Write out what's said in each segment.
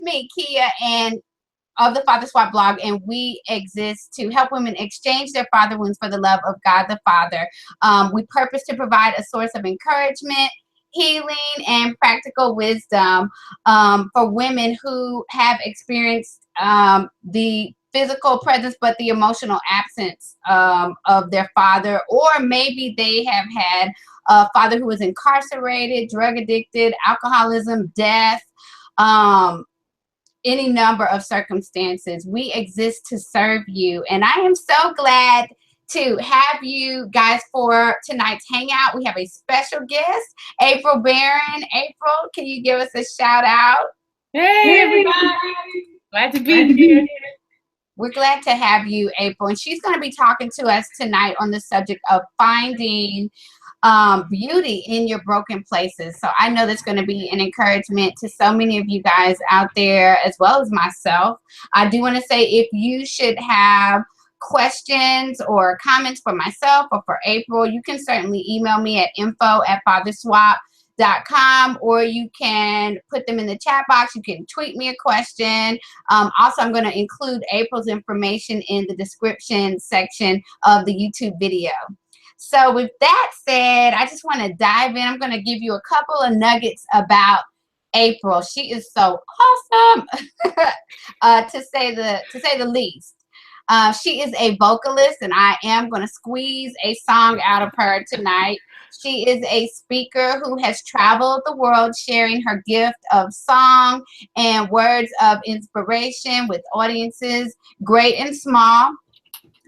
me, Kia, and of the Father Swap blog, and we exist to help women exchange their father wounds for the love of God the Father. We purpose to provide a source of encouragement, healing, and practical wisdom for women who have experienced the physical presence but the emotional absence of their father, or maybe they have had a father who was incarcerated, drug addicted, alcoholism, death, any number of circumstances. We exist to serve you, and I am so glad to have you guys for tonight's hangout. We have a special guest, April Barron. April, can you give us a shout out? Hey, everybody. Glad to be here. We're glad to have you, April. And she's going to be talking to us tonight on the subject of finding beauty in your broken places. So I know that's going to be an encouragement to so many of you guys out there, as well as myself. I do want to say, if you should have questions or comments for myself or for April, you can certainly email me at info@fatherswap.com, or you can put them in the chat box. You can tweet me a question. Also, I'm going to include April's information in the description section of the YouTube video. So with that said, I just want to dive in. I'm going to give you a couple of nuggets about April. She is so awesome, to say the least. She is a vocalist, and I am going to squeeze a song out of her tonight. She is a speaker who has traveled the world sharing her gift of song and words of inspiration with audiences, great and small.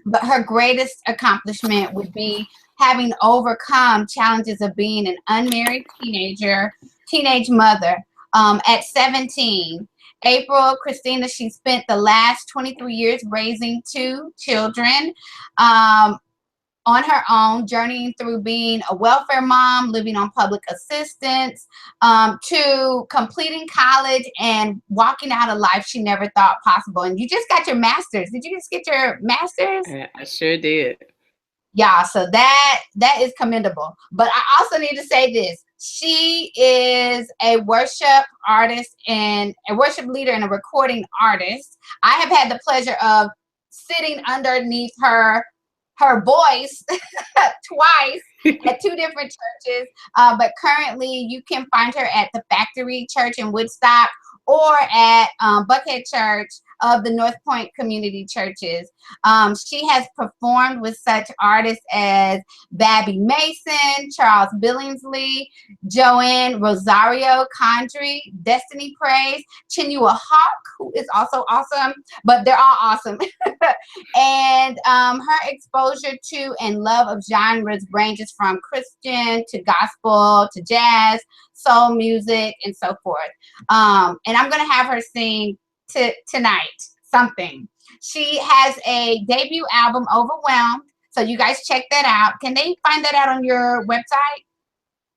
But her greatest accomplishment would be having overcome challenges of being an unmarried teenage mother. At 17, April Christina, she spent the last 23 years raising 2 children on her own, journeying through being a welfare mom, living on public assistance, to completing college and walking out a life she never thought possible. And you just got your master's. Did you just get your master's? I sure did. Yeah, so that is commendable. But I also need to say this. She is a worship artist and a worship leader and a recording artist. I have had the pleasure of sitting underneath her voice twice at 2 different churches. But currently you can find her at the Factory Church in Woodstock, or at Buckhead Church of the North Point Community Churches. She has performed with such artists as Babby Mason, Charles Billingsley, Joanne Rosario Condry, Destiny Praise, Chinua Hawk, who is also awesome, but they're all awesome. And her exposure to and love of genres ranges from Christian to gospel to jazz, soul music, and so forth. And I'm going to have her sing tonight something. She has a debut album, Overwhelmed. So you guys check that out. Can they find that out on your website?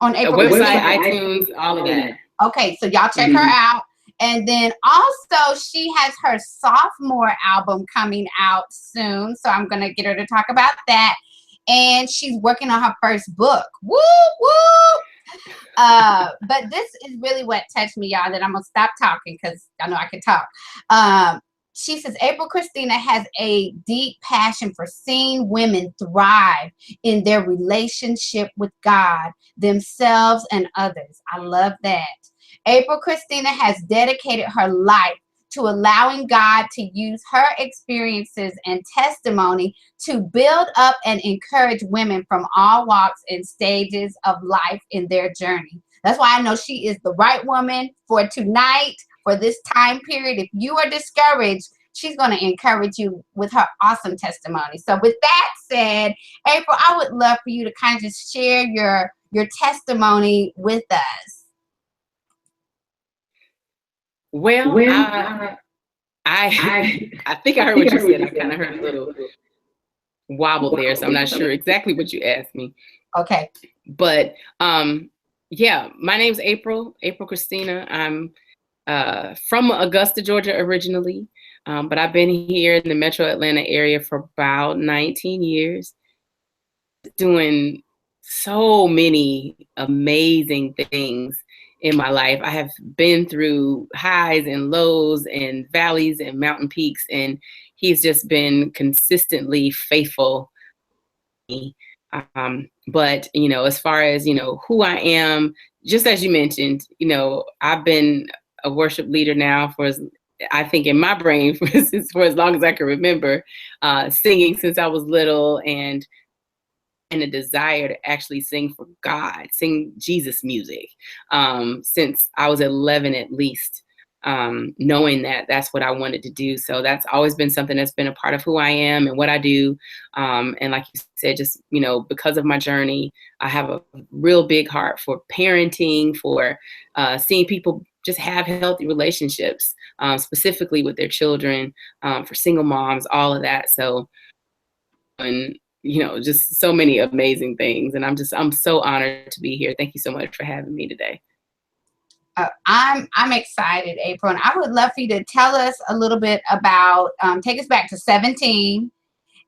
On April website, iTunes, all of that. Okay, so y'all check her out. And then also she has her sophomore album coming out soon. So I'm going to get her to talk about that. And she's working on her first book. Woo, woo! But this is really what touched me, y'all, that I'm going to stop talking because I know I can talk. She says, April Christina has a deep passion for seeing women thrive in their relationship with God, themselves, and others. I love that. April Christina has dedicated her life to allowing God to use her experiences and testimony to build up and encourage women from all walks and stages of life in their journey. That's why I know she is the right woman for tonight, for this time period. If you are discouraged, she's going to encourage you with her awesome testimony. So with that said, April, I would love for you to kind of just share your testimony with us. Well, I think I heard what you said. I kind of heard a little wobble there, so I'm not sure exactly what you asked me. Okay. But yeah, my name's April Christina. I'm from Augusta, Georgia originally, but I've been here in the Metro Atlanta area for about 19 years, doing so many amazing things in my life. I have been through highs and lows and valleys and mountain peaks, and he's just been consistently faithful. But, you know, as far as, you know, who I am, just as you mentioned, you know, I've been a worship leader now for, I think in my brain, for as long as I can remember, singing since I was little, and a desire to actually sing for God, sing Jesus music, since I was 11 at least, knowing that that's what I wanted to do. So that's always been something that's been a part of who I am and what I do. And like you said, just, you know, because of my journey, I have a real big heart for parenting, for seeing people just have healthy relationships, specifically with their children, for single moms, all of that. So, and you know, just so many amazing things. And I'm so honored to be here. Thank you so much for having me today. I'm excited, April, and I would love for you to tell us a little bit about, take us back to 17,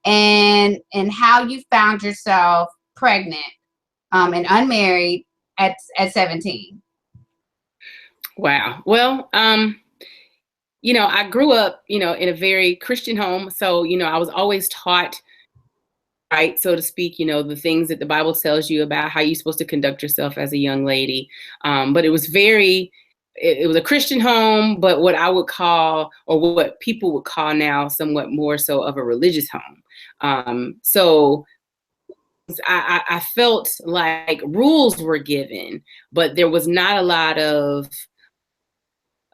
and how you found yourself pregnant, and unmarried at 17. Wow. Well, you know, I grew up, you know, in a very Christian home. So, you know, I was always taught right, so to speak, you know, the things that the Bible tells you about how you're supposed to conduct yourself as a young lady. But it was it was a Christian home, but what I would call, or what people would call now, somewhat more so of a religious home. So I felt like rules were given, but there was not a lot of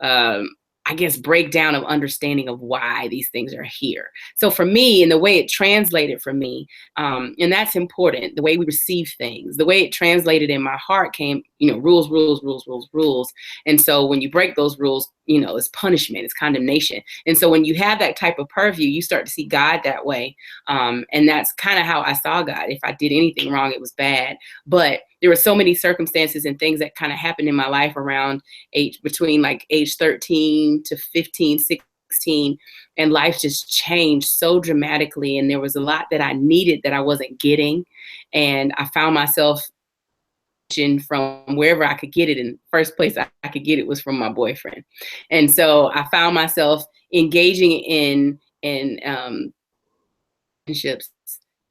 um, I guess, breakdown of understanding of why these things are here. So for me, and the way it translated for me, and that's important, the way we receive things, the way it translated in my heart came, you know, rules, rules, rules, rules, rules. And so when you break those rules, you know, it's punishment, it's condemnation. And so when you have that type of purview, you start to see God that way. And that's kind of how I saw God. If I did anything wrong, it was bad. But there were so many circumstances and things that kind of happened in my life around between like age 13 to 15, 16, and life just changed so dramatically. And there was a lot that I needed that I wasn't getting. And I found myself from wherever I could get it. In the first place I could get it was from my boyfriend. And so I found myself engaging in relationships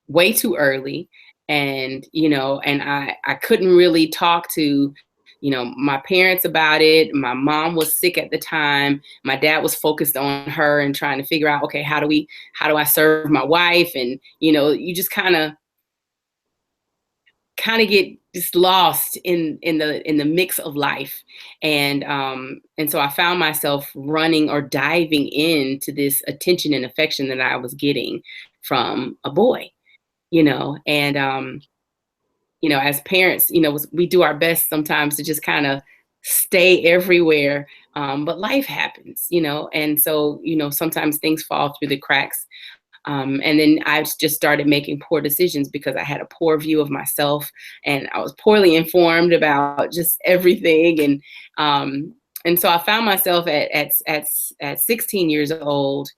way too early. And, you know, and I couldn't really talk to, you know, my parents about it. My mom was sick at the time. My dad was focused on her and trying to figure out, okay, how do I serve my wife? And, you know, you just kind of get just lost in the mix of life. And so I found myself running or diving into this attention and affection that I was getting from a boy, you know. And you know, as parents, you know, we do our best sometimes to just kind of stay everywhere, but life happens, you know. And so, you know, sometimes things fall through the cracks. And then I just started making poor decisions because I had a poor view of myself, and I was poorly informed about just everything. And so I found myself at 16 years old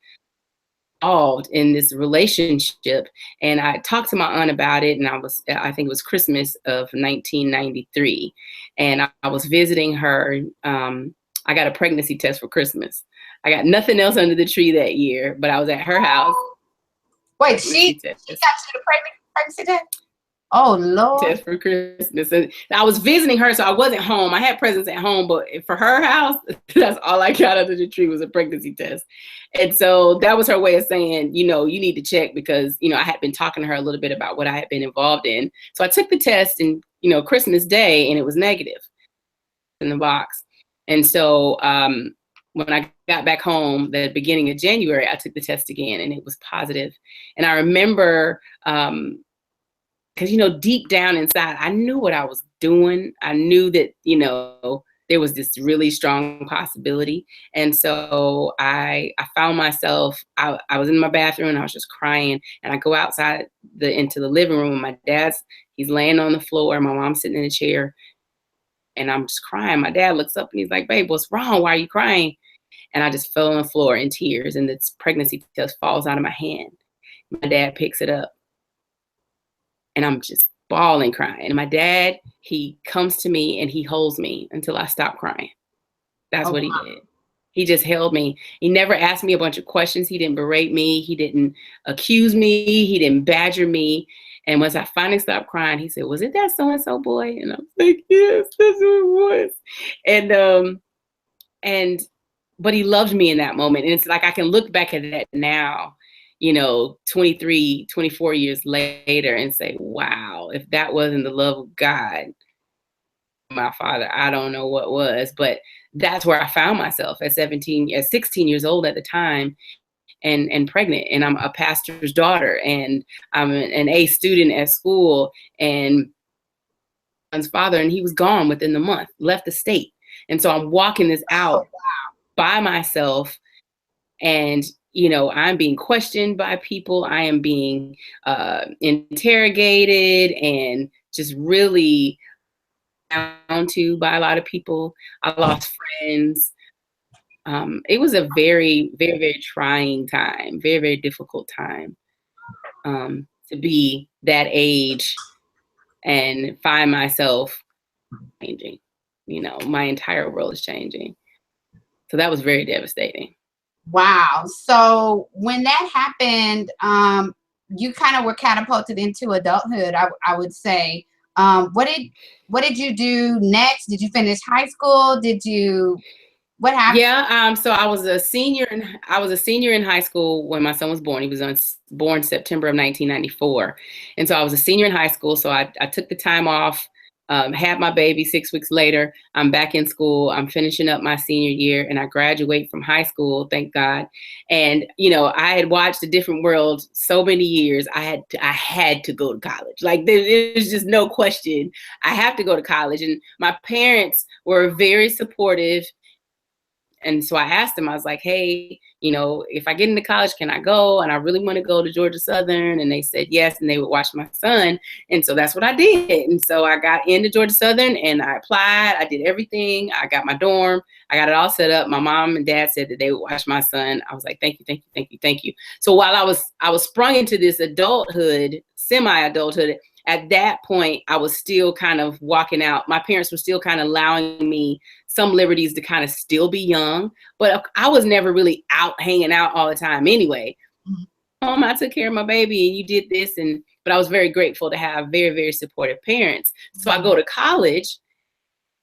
involved in this relationship. And I talked to my aunt about it, and I think it was Christmas of 1993. And I was visiting her. I got a pregnancy test for Christmas. I got nothing else under the tree that year, but I was at her house. Wait, she got you the pregnancy test? Oh, Lord. Test for Christmas. And I was visiting her, so I wasn't home. I had presents at home, but for her house, that's all I got under the tree was a pregnancy test. And so that was her way of saying, you know, you need to check, because, you know, I had been talking to her a little bit about what I had been involved in. So I took the test, and, you know, Christmas Day, and it was negative in the box. And so when I got back home the beginning of January, I took the test again, and it was positive. And I remember, because, you know, deep down inside, I knew what I was doing. I knew that, you know, there was this really strong possibility. And so I found myself, I was in my bathroom, and I was just crying. And I go outside into the living room, and my dad's, he's laying on the floor, and my mom's sitting in a chair, and I'm just crying. My dad looks up, and he's like, "Babe, what's wrong? Why are you crying?" And I just fell on the floor in tears, and this pregnancy test falls out of my hand. My dad picks it up, and I'm just bawling, crying. And my dad, he comes to me and he holds me until I stop crying. That's what he did. He just held me. He never asked me a bunch of questions. He didn't berate me. He didn't accuse me. He didn't badger me. And once I finally stopped crying, he said, "Was it that so-and-so boy?" And I was like, "Yes, that's who it was." And but he loved me in that moment. And it's like I can look back at that now, 23, 24 years later and say, wow, if that wasn't the love of God, my father, I don't know what was. But that's where I found myself at 16 years old at the time, and pregnant. And I'm a pastor's daughter, and I'm an A student at school, and son's father, and he was gone within the month, left the state. And so I'm walking this out by myself, and I'm being questioned by people. I am being interrogated and just really down to by a lot of people. I lost friends. It was a very, very, very trying time, very, very difficult time to be that age and find myself changing. My entire world is changing. So that was very devastating. Wow. So when that happened, you kind of were catapulted into adulthood, I would say. What did you do next? Did you finish high school? What happened? Yeah. So I was a senior in high school when my son was born. He was born September of 1994. And so I was a senior in high school. So I took the time off, had my baby 6 weeks later. I'm back in school. I'm finishing up my senior year, and I graduate from high school, thank God. And, I had watched a different world so many years. I had to go to college. Like there's just no question. I have to go to college. And my parents were very supportive. And so I asked them, I was like, hey, if I get into college, can I go? And I really want to go to Georgia Southern. And they said yes, and they would watch my son. And so that's what I did. And so I got into Georgia Southern, and I applied. I did everything. I got my dorm. I got it all set up. My mom and dad said that they would watch my son. I was like, thank you, thank you, thank you, thank you. So while I was sprung into this adulthood, semi-adulthood, at that point, I was still kind of walking out. My parents were still kind of allowing me some liberties to kind of still be young, but I was never really out hanging out all the time anyway. Mom, I took care of my baby and you did this. But I was very grateful to have very, very supportive parents. So I go to college,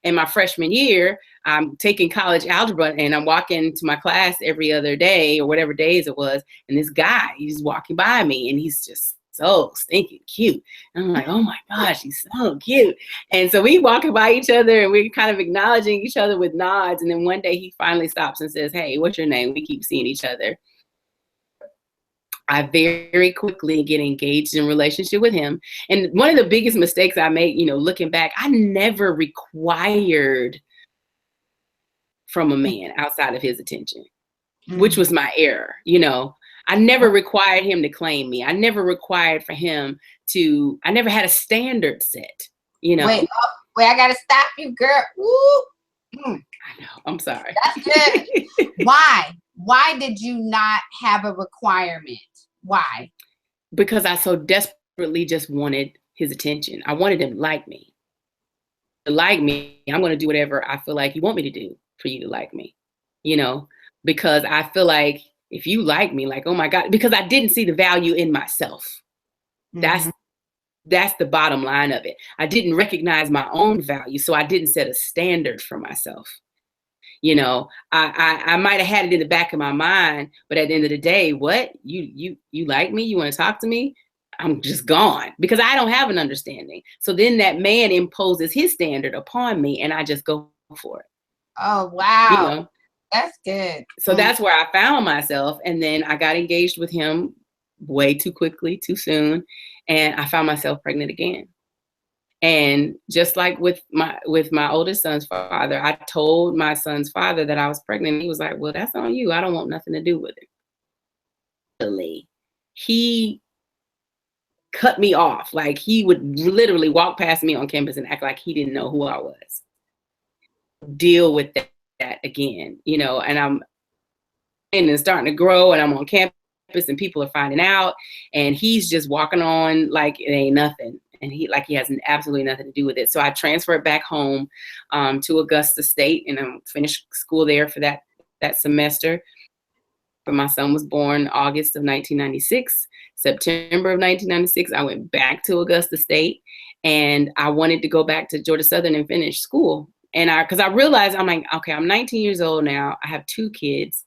in my freshman year, I'm taking college algebra, and I'm walking to my class every other day or whatever days it was. And this guy, he's walking by me, and he's just so stinking cute. And I'm like, oh my gosh, he's so cute. And so we walking by each other, and we're kind of acknowledging each other with nods. And then one day he finally stops and says, hey, what's your name? We keep seeing each other. I very quickly get engaged in a relationship with him. And one of the biggest mistakes I made, looking back, I never required from a man outside of his attention, which was my error. I never required him to claim me. I never required for him to, I never had a standard set, Wait, I gotta stop you, girl. I know, I'm sorry. That's good. Why did you not have a requirement? Why? Because I so desperately just wanted his attention. I wanted him to like me. To like me, I'm going to do whatever I feel like you want me to do for you to like me, because I feel like if you like me, like, oh my God, because I didn't see the value in myself. That's the bottom line of it. I didn't recognize my own value, so I didn't set a standard for myself. I might have had it in the back of my mind, but at the end of the day, what? You like me? You want to talk to me? I'm just gone, because I don't have an understanding. So then that man imposes his standard upon me, and I just go for it. Oh, wow. That's good. So that's where I found myself. And then I got engaged with him way too quickly, too soon. And I found myself pregnant again. And just like with my oldest son's father, I told my son's father that I was pregnant. He was like, well, that's on you. I don't want nothing to do with it. Really, he cut me off. Like, he would literally walk past me on campus and act like he didn't know who I was. Deal with that again, and I'm starting to grow, and I'm on campus, and people are finding out, and he's just walking on like it ain't nothing. and he has absolutely nothing to do with it. So I transferred back home to Augusta State, and I finished school there for that semester. But my son was born August of 1996. September of 1996, I went back to Augusta State, and I wanted to go back to Georgia Southern and finish school. And because I realized, I'm like, okay, I'm 19 years old now. I have 2 kids.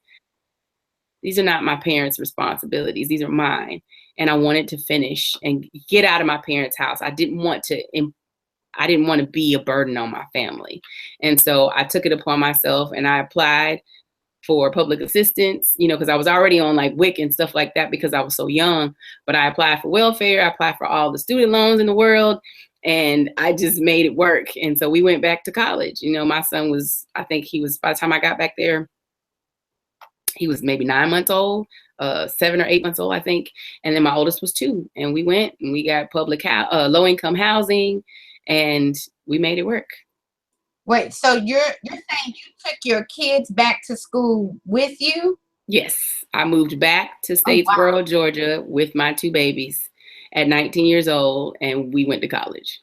These are not my parents' responsibilities. These are mine. And I wanted to finish and get out of my parents' house. I didn't want to be a burden on my family. And so I took it upon myself, and I applied for public assistance, because I was already on like WIC and stuff like that because I was so young. But I applied for welfare. I applied for all the student loans in the world, and I just made it work. And so we went back to college. My son was, I think by the time I got back there, he was maybe 9 months old, 7 or 8 months old, I think. And then my oldest was 2. And we went and we got low-income housing, and we made it work. Wait, so you're saying you took your kids back to school with you? Yes, I moved back to Statesboro, Georgia with my 2 babies at 19 years old, and we went to college.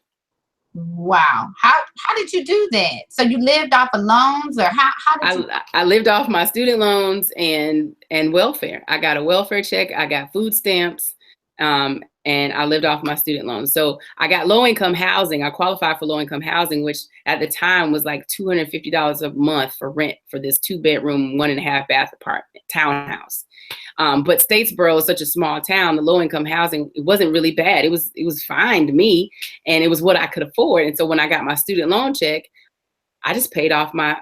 Wow. How did you do that? So you lived off of loans, or how did I lived off my student loans and welfare. I got a welfare check. I got food stamps, and I lived off my student loans. So I got low-income housing. I qualified for low-income housing, which at the time was like $250 a month for rent for this 2-bedroom, 1.5-bath apartment townhouse. But Statesboro is such a small town. The low-income housing, it wasn't really bad. It was fine to me, and it was what I could afford. And so when I got my student loan check, I just paid off my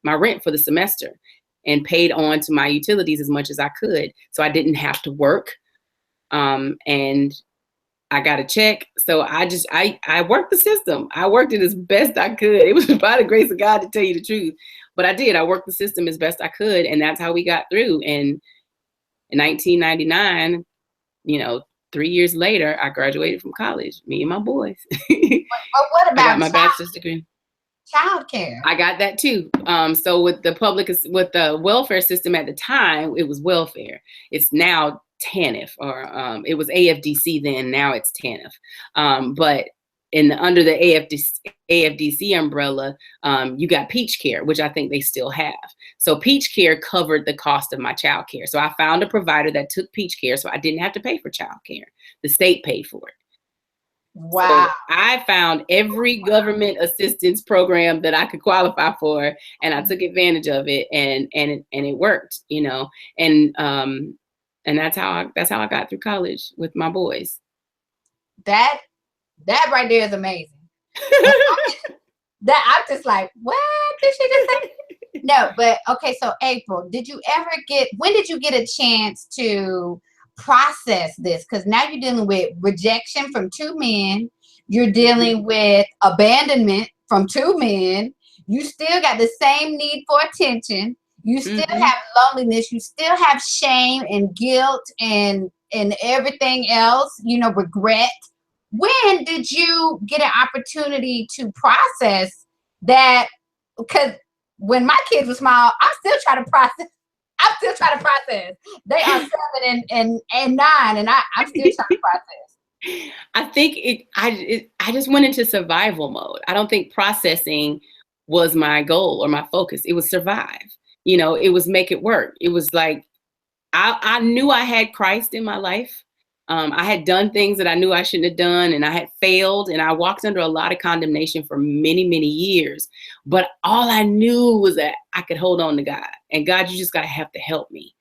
my rent for the semester and paid on to my utilities as much as I could, so I didn't have to work. And I got a check. So I worked the system. I worked it as best I could. It was by the grace of God, to tell you the truth. But I did. I worked the system as best I could. And that's how we got through. And in 1999, 3 years later, I graduated from college, me and my boys. But what about I got my bachelor's degree. Childcare? I got that too. So with the welfare system at the time, it was welfare. It's now TANF, or it was AFDC then. Now it's TANF. But under the AFDC umbrella, you got Peach Care, which I think they still have. So Peach Care covered the cost of my child care. So I found a provider that took Peach Care, so I didn't have to pay for child care. The state paid for it. Wow. So I found every government assistance program that I could qualify for, and I took advantage of it, and it worked, and that's how I got through college with my boys. That right there is amazing. I'm just like, what did she just say? No, but okay. So April, when did you get a chance to process this? Because now you're dealing with rejection from 2 men. You're dealing with abandonment from 2 men. You still got the same need for attention. You still have loneliness. You still have shame and guilt and everything else, regret. When did you get an opportunity to process that? Because when my kids were small, I'm still trying to process. They are 7 and 9, and I'm still trying to process. I think I just went into survival mode. I don't think processing was my goal or my focus. It was survive. It was make it work. It was like, I knew I had Christ in my life. I had done things that I knew I shouldn't have done, and I had failed, and I walked under a lot of condemnation for many, many years. But all I knew was that I could hold on to God, and God, you just have to help me.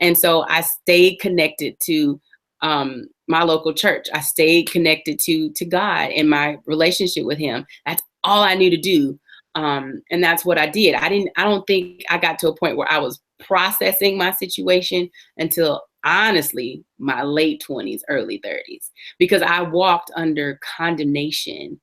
And so I stayed connected to my local church. I stayed connected to God and my relationship with Him. That's all I knew to do. And that's what I did. I don't think I got to a point where I was processing my situation until, honestly, my late 20s, early 30s, because I walked under condemnation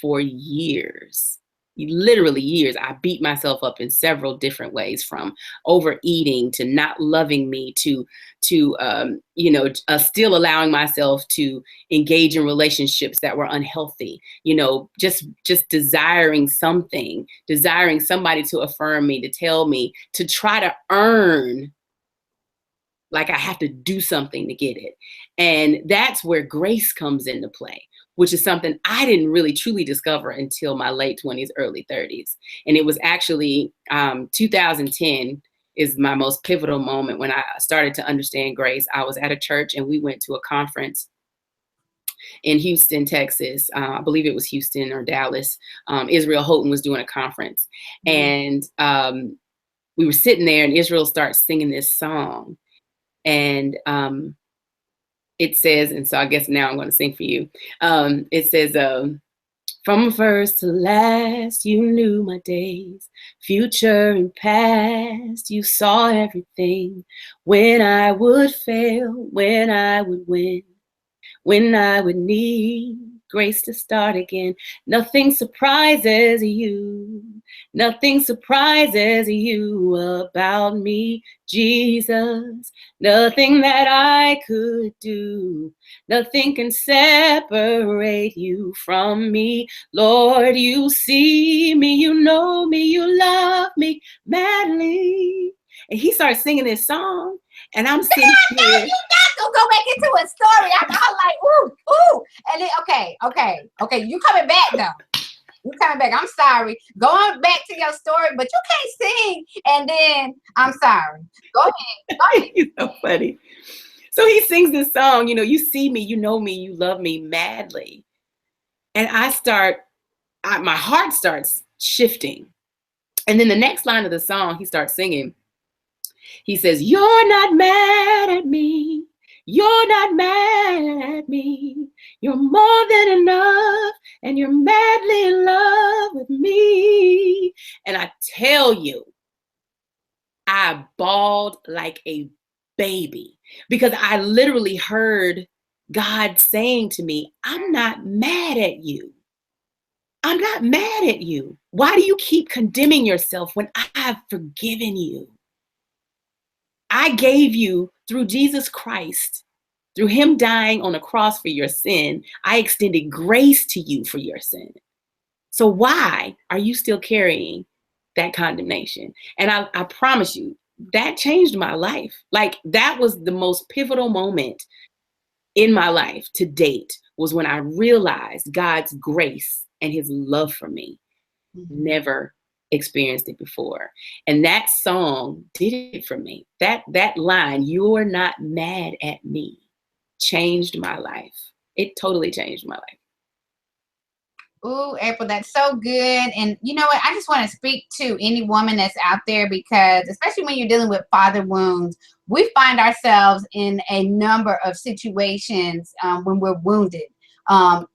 for years, literally years. I beat myself up in several different ways, from overeating to not loving me to still allowing myself to engage in relationships that were unhealthy, just desiring somebody to affirm me, to tell me, to try to earn, like I have to do something to get it. And that's where grace comes into play. which is something I didn't really truly discover until my late 20s, early 30s. And it was actually 2010 is my most pivotal moment when I started to understand grace. I was at a church and we went to a conference in Houston, Texas. I believe it was Houston or Dallas. Israel Houghton was doing a conference. And we were sitting there and Israel starts singing this song. And it says, and so I guess now I'm going to sing for you. It says, from first to last, you knew my days, future and past, you saw everything. When I would fail, when I would win, when I would need grace to start again. Nothing surprises you. Nothing surprises you about me, Jesus. Nothing that I could do. Nothing can separate you from me. Lord, you see me, you know me, you love me madly. And he started singing this song, and I'm sitting here. You're not gonna go back into a story. I'm like, ooh. And then, okay. You coming back though. You coming back. I'm sorry. Going back to your story, but you can't sing. And then I'm sorry. Go ahead. He's so funny. So he sings this song, you see me, you know me, you love me madly. And my heart starts shifting. And then the next line of the song, he starts singing. He says, you're not mad at me. You're not mad at me. You're more than enough. And you're madly in love with me. And I tell you, I bawled like a baby because I literally heard God saying to me, I'm not mad at you. I'm not mad at you. Why do you keep condemning yourself when I have forgiven you? I gave you through Jesus Christ, through him dying on the cross for your sin, I extended grace to you for your sin. So why are you still carrying that condemnation? And I promise you, that changed my life. Like that was the most pivotal moment in my life to date, was when I realized God's grace and his love for me. Never experienced it before. And that song did it for me. That line, you're not mad at me, changed my life. It totally changed my life. Ooh, April, that's so good. And you know what? I just want to speak to any woman that's out there, because especially when you're dealing with father wounds, we find ourselves in a number of situations when we're wounded,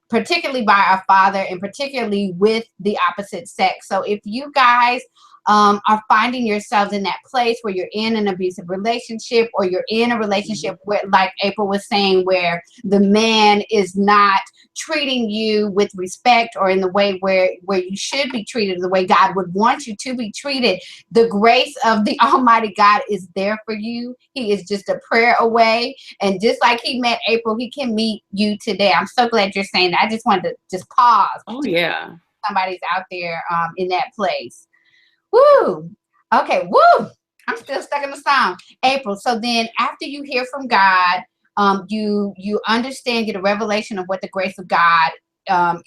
particularly by our father and particularly with the opposite sex. So if you guys are finding yourselves in that place where you're in an abusive relationship, or you're in a relationship where, like April was saying, where the man is not treating you with respect or in the way where you should be treated, the way God would want you to be treated, the grace of the Almighty God is there for you. He is just a prayer away. And just like he met April, he can meet you today. I'm so glad you're saying that. I just wanted to just pause. Oh, yeah. Somebody's out there in that place. Woo. Okay. Woo. I'm still stuck in the song. April. So then after you hear from God, you understand, get a revelation of what the grace of God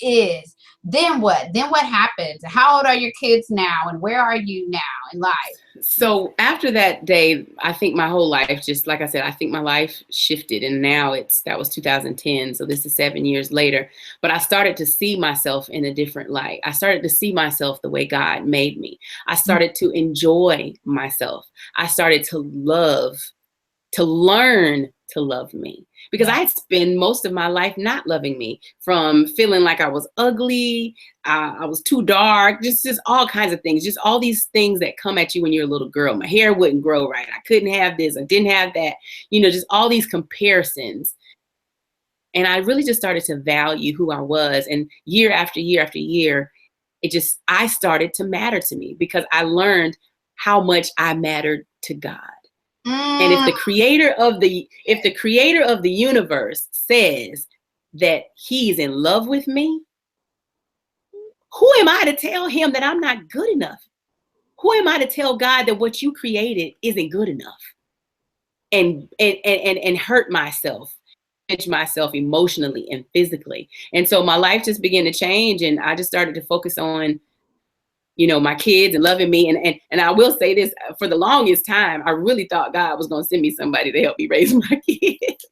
is. Then what? Then what happens? How old are your kids now? And where are you now in life? So after that day, I think my whole life, just like I said, I think my life shifted, and now that was 2010. So this is 7 years later, but I started to see myself in a different light. I started to see myself the way God made me. I started to enjoy myself. I started to learn to love me, because I had spent most of my life not loving me, from feeling like I was ugly, I was too dark, just all kinds of things, just all these things that come at you when you're a little girl. My hair wouldn't grow right. I couldn't have this. I didn't have that, just all these comparisons. And I really just started to value who I was. And year after year after year, I started to matter to me, because I learned how much I mattered to God. And if the creator of the universe says that he's in love with me, who am I to tell him that I'm not good enough? Who am I to tell God that what you created isn't good enough? And hurt myself myself emotionally and physically. And so my life just began to change, and I just started to focus on, you know, my kids and loving me. And I will say this, for the longest time, I really thought God was going to send me somebody to help me raise my kids.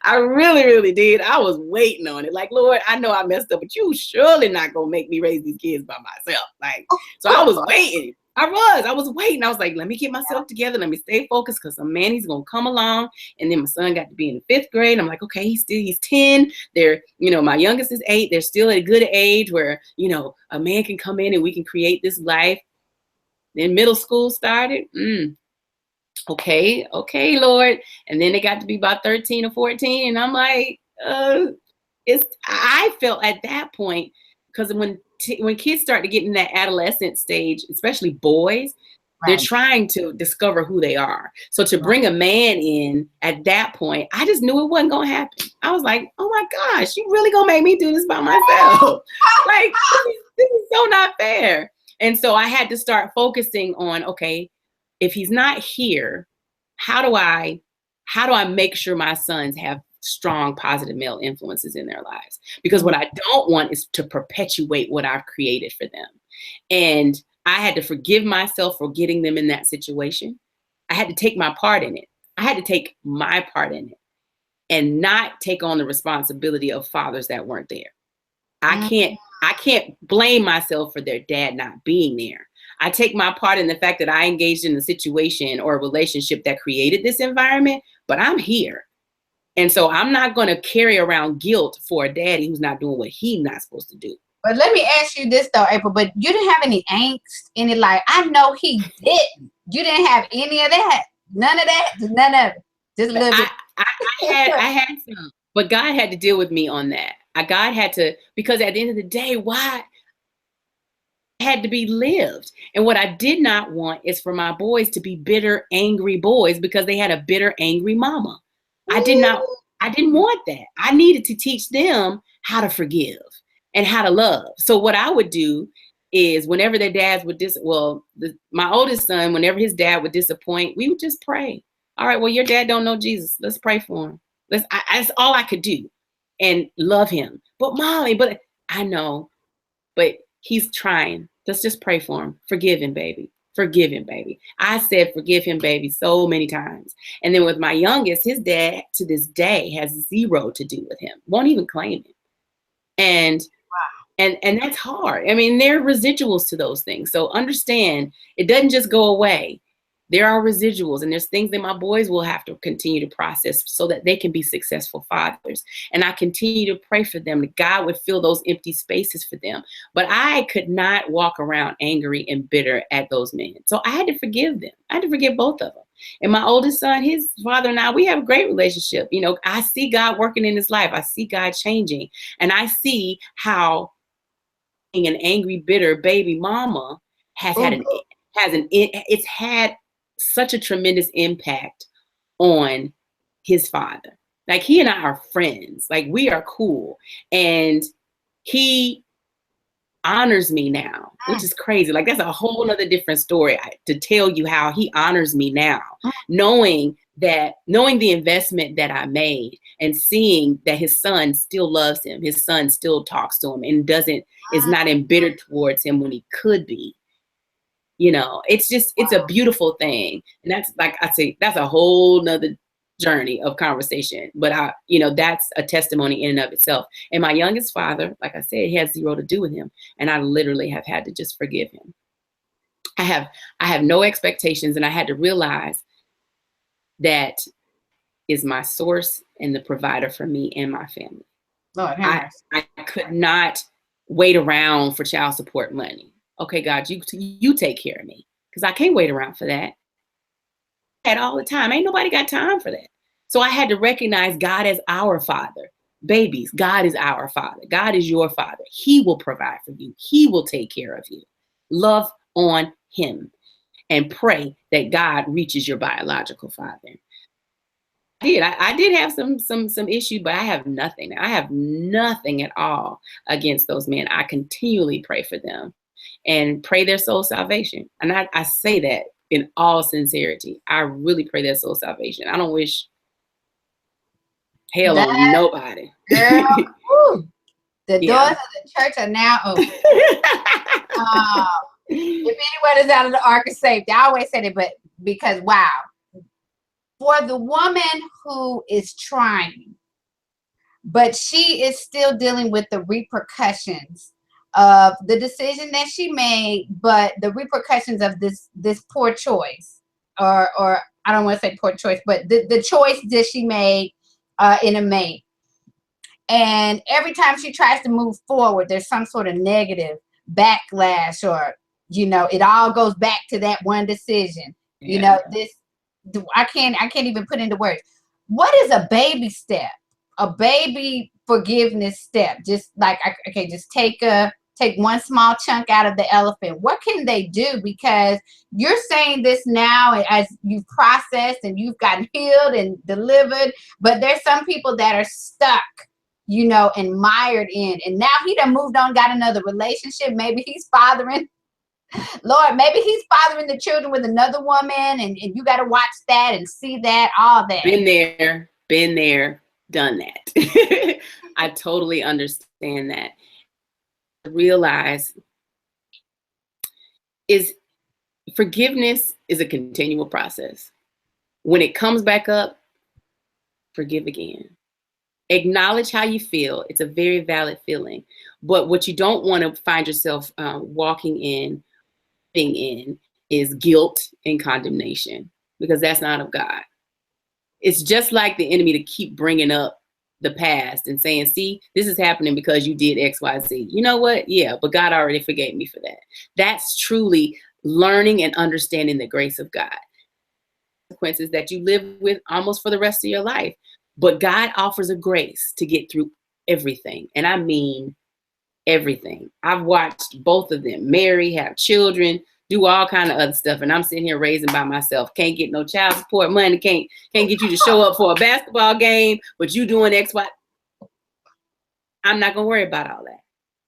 I really, really did. I was waiting on it. Like, Lord, I know I messed up, but you surely not going to make me raise these kids by myself. Like, so I was waiting. I was waiting. I was like, let me get myself together. Let me stay focused, because some man, he's going to come along. And then my son got to be in the 5th grade. I'm like, okay, he's 10. They're, you know, my youngest is 8. They're still at a good age where, you know, a man can come in and we can create this life. Then middle school started. Okay, Lord. And then they got to be about 13 or 14. And I'm like, I felt at that point, because when kids start to get in that adolescent stage, especially boys, they're trying to discover who they are. So to bring a man in at that point, I just knew it wasn't going to happen. I was like, oh my gosh, you really going to make me do this by myself? Like, this is so not fair. And so I had to start focusing on, okay, if he's not here, how do I make sure my sons have strong, positive male influences in their lives? Because what I don't want is to perpetuate what I've created for them. And I had to forgive myself for getting them in that situation. I had to take my part in it. I had to take my part in it and not take on the responsibility of fathers that weren't there. I can't blame myself for their dad not being there. I take my part in the fact that I engaged in a situation or a relationship that created this environment, but I'm here. And so I'm not going to carry around guilt for a daddy who's not doing what he's not supposed to do. But let me ask you this though, April, but you didn't have any angst, any like, I know he didn't. You didn't have any of that. None of that. None of it. Just a little bit. I had some, but God had to deal with me on that. God had to, because at the end of the day, why? Had to be lived. And what I did not want is for my boys to be bitter, angry boys because they had a bitter, angry mama. I didn't want that. I needed to teach them how to forgive and how to love. So what I would do is whenever their dads would my oldest son, whenever his dad would disappoint, we would just pray. All right, well, your dad don't know Jesus. Let's pray for him. That's all I could do, and love him. But mommy, but I know, but he's trying. Let's just pray for him. Forgive him, baby. Forgive him, baby. I said, forgive him, baby, so many times. And then with my youngest, his dad to this day has zero to do with him. Won't even claim him. And that's hard. I mean, there are residuals to those things. So understand, it doesn't just go away. There are residuals, and there's things that my boys will have to continue to process so that they can be successful fathers. And I continue to pray for them, that God would fill those empty spaces for them. But I could not walk around angry and bitter at those men. So I had to forgive them. I had to forgive both of them. And my oldest son, his father and I, we have a great relationship. You know, I see God working in his life. I see God changing. And I see how being an angry, bitter baby mama it's had such a tremendous impact on his father. Like, he and I are friends. Like, we are cool. And he honors me now, which is crazy. Like, that's a whole nother different story to tell you how he honors me now, knowing the investment that I made and seeing that his son still loves him. His son still talks to him and is not embittered towards him when he could be. You know, it's a beautiful thing. And that's, like I say, that's a whole nother journey of conversation. But that's a testimony in and of itself. And my youngest father, like I said, he has zero to do with him. And I literally have had to just forgive him. I have no expectations, and I had to realize that is my source and the provider for me and my family. Lord, I could not wait around for child support money. Okay, God, you take care of me, because I can't wait around for that. At all the time. Ain't nobody got time for that. So I had to recognize God as our father. Babies, God is our father. God is your father. He will provide for you. He will take care of you. Love on him and pray that God reaches your biological father. I did have some issue, but I have nothing. I have nothing at all against those men. I continually pray for them and pray their soul salvation. And I say that in all sincerity. I really pray their soul salvation. I don't wish Hell on nobody. Girl, woo, the Yeah. doors of the church are now open. If anyone is out of the ark of safety, I always said it, but because wow, for the woman who is trying, but she is still dealing with the repercussions of the decision that she made, but the repercussions of this poor choice, or I don't want to say poor choice, but the choice that she made in a mate. And every time she tries to move forward, there's some sort of negative backlash, or it all goes back to that one decision. Yeah. I can't even put into words. What is a baby step? A baby forgiveness step? Just like, okay, just take one small chunk out of the elephant. What can they do? Because you're saying this now as you've processed and you've gotten healed and delivered, but there's some people that are stuck, and mired in. And now he done moved on, got another relationship. Maybe he's fathering, Lord, maybe he's fathering the children with another woman, and you got to watch that and see that, all that. Been there, done that. I totally understand that. Realize forgiveness is a continual process. When it comes back up, forgive again. Acknowledge how you feel. It's a very valid feeling. But what you don't want to find yourself walking in is guilt and condemnation, because that's not of God. It's just like the enemy to keep bringing up the past and saying, see, this is happening because you did X, Y, Z. You know what? Yeah, but God already forgave me for that. That's truly learning and understanding the grace of God. Consequences that you live with almost for the rest of your life. But God offers a grace to get through everything. And I mean everything. I've watched both of them marry, have children, do all kind of other stuff. And I'm sitting here raising by myself. Can't get no child support money. Can't get you to show up for a basketball game, but you doing X, Y. I'm not going to worry about all that.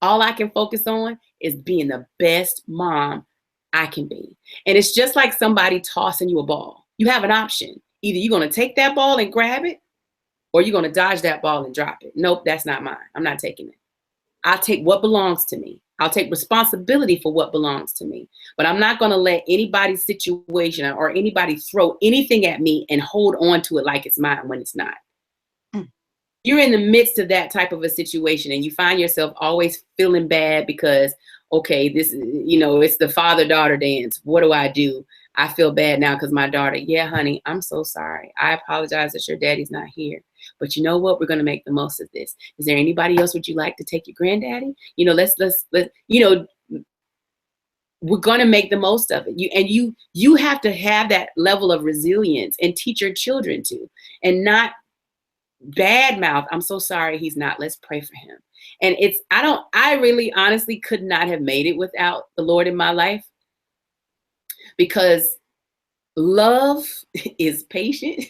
All I can focus on is being the best mom I can be. And it's just like somebody tossing you a ball. You have an option. Either you're going to take that ball and grab it, or you're going to dodge that ball and drop it. Nope, that's not mine. I'm not taking it. I'll take what belongs to me. I'll take responsibility for what belongs to me. But I'm not going to let anybody's situation or anybody throw anything at me and hold on to it like it's mine when it's not. You're in the midst of that type of a situation and you find yourself always feeling bad because, okay, this, it's the father-daughter dance. What do? I feel bad now because my daughter, yeah, honey, I'm so sorry. I apologize that your daddy's not here. But you know what? We're going to make the most of this. Is there anybody else would you like to take your granddaddy? Let's we're going to make the most of it. You have to have that level of resilience and teach your children to, and not bad mouth. I'm so sorry he's not. Let's pray for him. And I really honestly could not have made it without the Lord in my life, because love is patient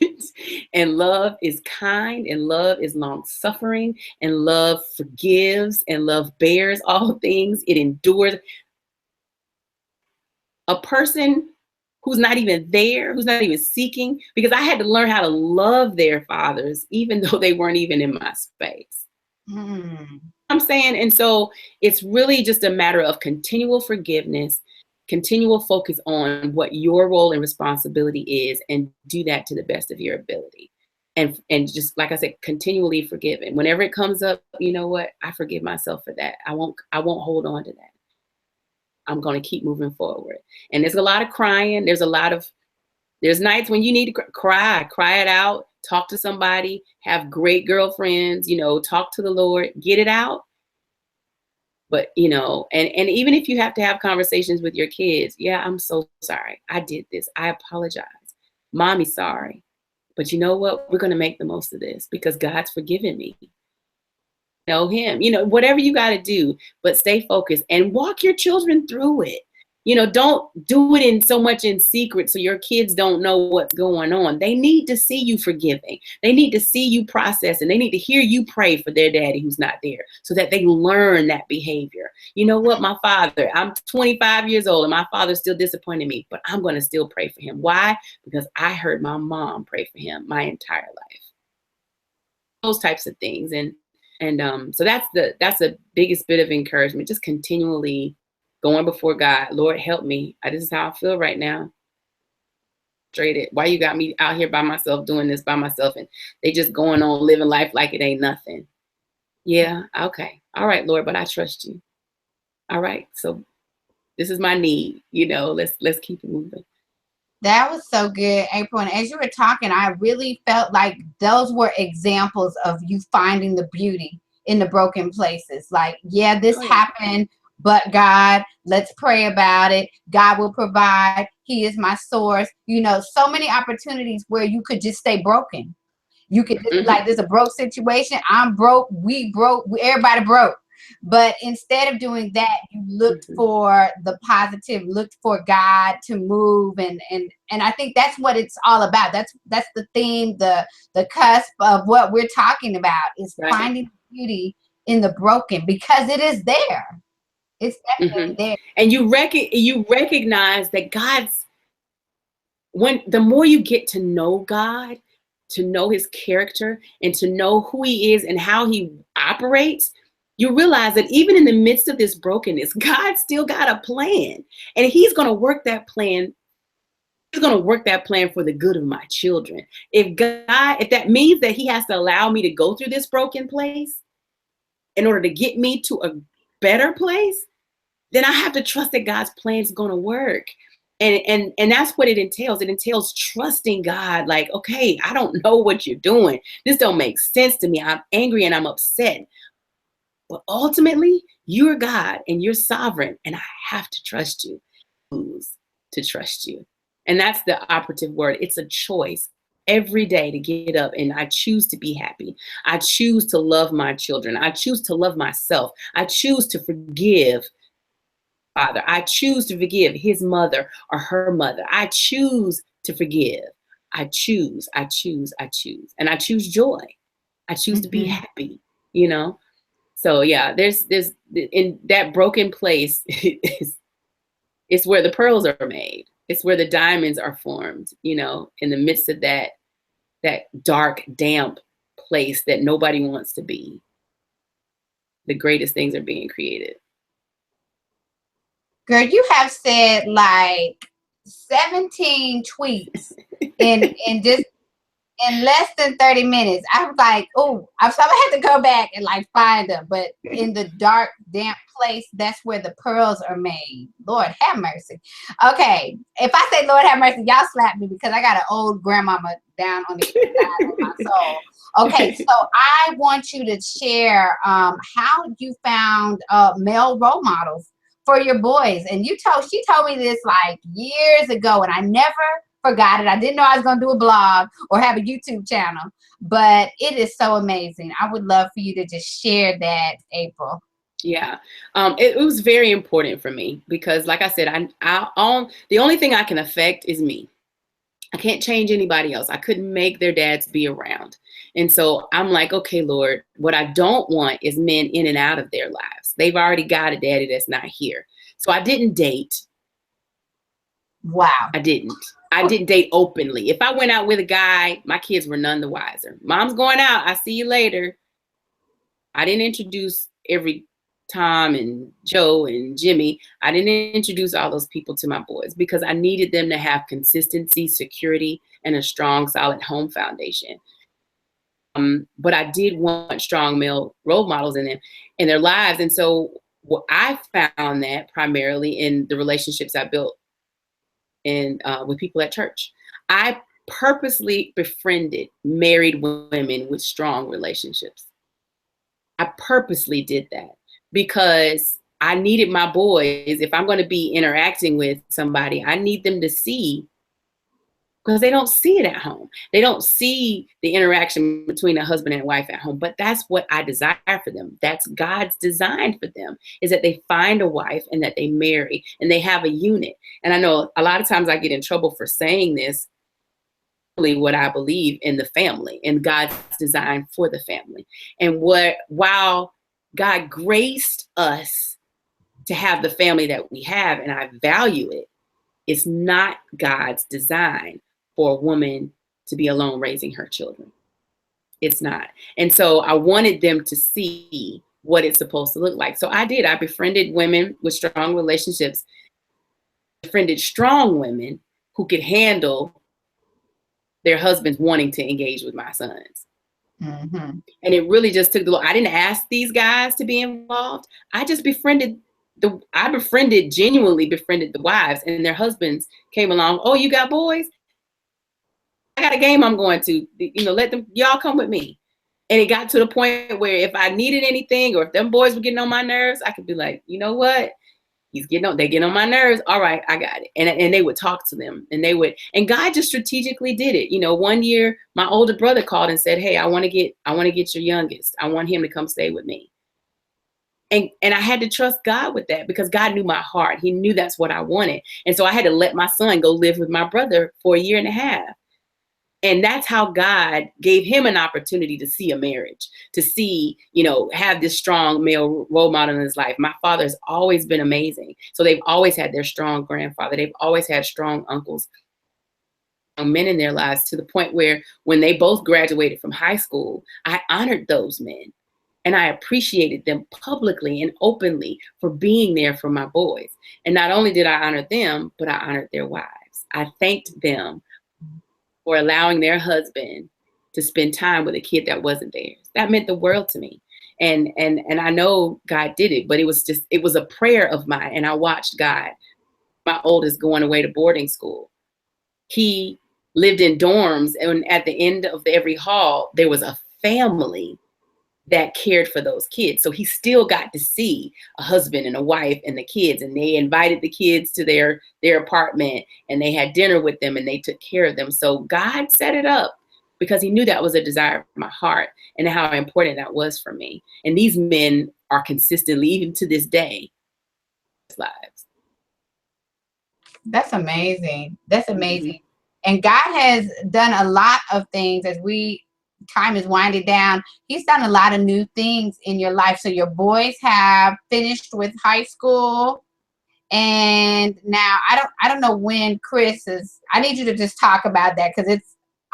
and love is kind and love is long suffering and love forgives and love bears all things. It endures. A person who's not even there, who's not even seeking, because I had to learn how to love their fathers, even though they weren't even in my space. I'm saying, and so it's really just a matter of continual forgiveness, continual focus on what your role and responsibility is, and do that to the best of your ability. And just like I said, continually forgive. And whenever it comes up, you know what? I forgive myself for that. I won't hold on to that. I'm going to keep moving forward. And there's a lot of crying. There's nights when you need to cry it out, talk to somebody, have great girlfriends, talk to the Lord, get it out. But, and even if you have to have conversations with your kids, yeah, I'm so sorry. I did this. I apologize. Mommy's sorry. But you know what? We're going to make the most of this because God's forgiven me. Know him, whatever you got to do, but stay focused and walk your children through it. Don't do it in so much in secret so your kids don't know what's going on. They need to see you forgiving. They need to see you processing. They need to hear you pray for their daddy who's not there so that they learn that behavior. You know what? My father, I'm 25 years old and my father still disappointed me, but I'm going to still pray for him. Why? Because I heard my mom pray for him my entire life. those types of things. So that's the biggest bit of encouragement, just continually going before God. Lord, help me. This is how I feel right now. Why you got me out here by myself doing this by myself, and they just going on living life like it ain't nothing. Yeah, okay. All right, Lord, but I trust you. All right. So this is my need, let's keep it moving. That was so good, April. And as you were talking, I really felt like those were examples of you finding the beauty in the broken places. Like, yeah, this happened, but God, let's pray about it. God will provide. He is my source. So many opportunities where you could just stay broken. You could just be like, there's a broke situation. I'm broke. We broke. Everybody broke. But instead of doing that, you looked for the positive, looked for God to move, and I think that's what it's all about. That's the theme, the cusp of what we're talking about is finding beauty in the broken, because it is there. It's definitely there. And you recognize that the more you get to know God, to know his character, and to know who he is and how he operates, you realize that even in the midst of this brokenness, God still got a plan, and he's going to work that plan. He's going to work that plan for the good of my children. If that means that he has to allow me to go through this broken place in order to get me to a better place, then I have to trust that God's plan is going to work. And that's what it entails. It entails trusting God. Like, okay, I don't know what you're doing. This don't make sense to me. I'm angry and I'm upset. But ultimately, you're God and you're sovereign, and I have to trust you. To trust you. And that's the operative word. It's a choice every day to get up, and I choose to be happy. I choose to love my children. I choose to love myself. I choose to forgive Father. I choose to forgive his mother or her mother. I choose to forgive. I choose. And I choose joy. I choose to be happy, So yeah, there's in that broken place, it's where the pearls are made. It's where the diamonds are formed, in the midst of that dark, damp place that nobody wants to be. The greatest things are being created. Girl, you have said like 17 tweets in just in less than 30 minutes. I was like, oh, I'm sorry, I had to go back and like find them. But in the dark, damp place, that's where the pearls are made. Lord have mercy. Okay, if I say Lord have mercy, y'all slap me, because I got an old grandmama down on the inside of my soul. Okay, so I want you to share how you found male role models for your boys. And she told me this like years ago, and I never forgot it. I didn't know I was going to do a blog or have a YouTube channel, but it is so amazing. I would love for you to just share that, April. Yeah, it was very important for me, because like I said, the only thing I can affect is me. I can't change anybody else. I couldn't make their dads be around. And so I'm like, okay, Lord, what I don't want is men in and out of their lives. They've already got a daddy that's not here. So I didn't date. Wow. I didn't date openly. If I went out with a guy, my kids were none the wiser. Mom's going out. I see you later. I didn't introduce every Tom and Joe and Jimmy. I didn't introduce all those people to my boys, because I needed them to have consistency, security, and a strong, solid home foundation. But I did want strong male role models in their lives. And so I found that primarily in the relationships I built with people at church. I purposely befriended married women with strong relationships. I purposely did that because I needed my boys, if I'm going to be interacting with somebody, I need them to see, because they don't see it at home. They don't see the interaction between a husband and wife at home, but that's what I desire for them. That's God's design for them, is that they find a wife and that they marry and they have a unit. And I know a lot of times I get in trouble for saying this, really what I believe in the family and God's design for the family. And while God graced us to have the family that we have, and I value it, it's not God's design for a woman to be alone raising her children. It's not. And so I wanted them to see what it's supposed to look like. So I did. I befriended women with strong relationships, befriended strong women who could handle their husbands wanting to engage with my sons. Mm-hmm. And it really just took I didn't ask these guys to be involved. I just genuinely befriended the wives, and their husbands came along. Oh, you got boys? I got a game I'm going to, let them, y'all come with me. And it got to the point where if I needed anything, or if them boys were getting on my nerves, I could be like, you know what? They get on my nerves. All right, I got it. And they would talk to them, and God just strategically did it. One year my older brother called and said, hey, I want to get your youngest. I want him to come stay with me. And I had to trust God with that, because God knew my heart. He knew that's what I wanted. And so I had to let my son go live with my brother for a year and a half. And that's how God gave him an opportunity to see a marriage, to see, have this strong male role model in his life. My father has always been amazing. So they've always had their strong grandfather. They've always had strong uncles, men in their lives, to the point where when they both graduated from high school, I honored those men. And I appreciated them publicly and openly for being there for my boys. And not only did I honor them, but I honored their wives. I thanked them for allowing their husband to spend time with a kid that wasn't theirs. That meant the world to me. And I know God did it, but it was a prayer of mine. And I watched God. My oldest going away to boarding school. He lived in dorms, and at the end of every hall, there was a family that cared for those kids. So he still got to see a husband and a wife and the kids, and they invited the kids to their apartment, and they had dinner with them, and they took care of them. So God set it up because he knew that was a desire of my heart and how important that was for me. And these men are consistently, even to this day, lives. That's amazing. That's amazing. Mm-hmm. And God has done a lot of things as time is winding down. He's done a lot of new things in your life. So your boys have finished with high school, and now I don't know when Chris is. I need you to just talk about that, because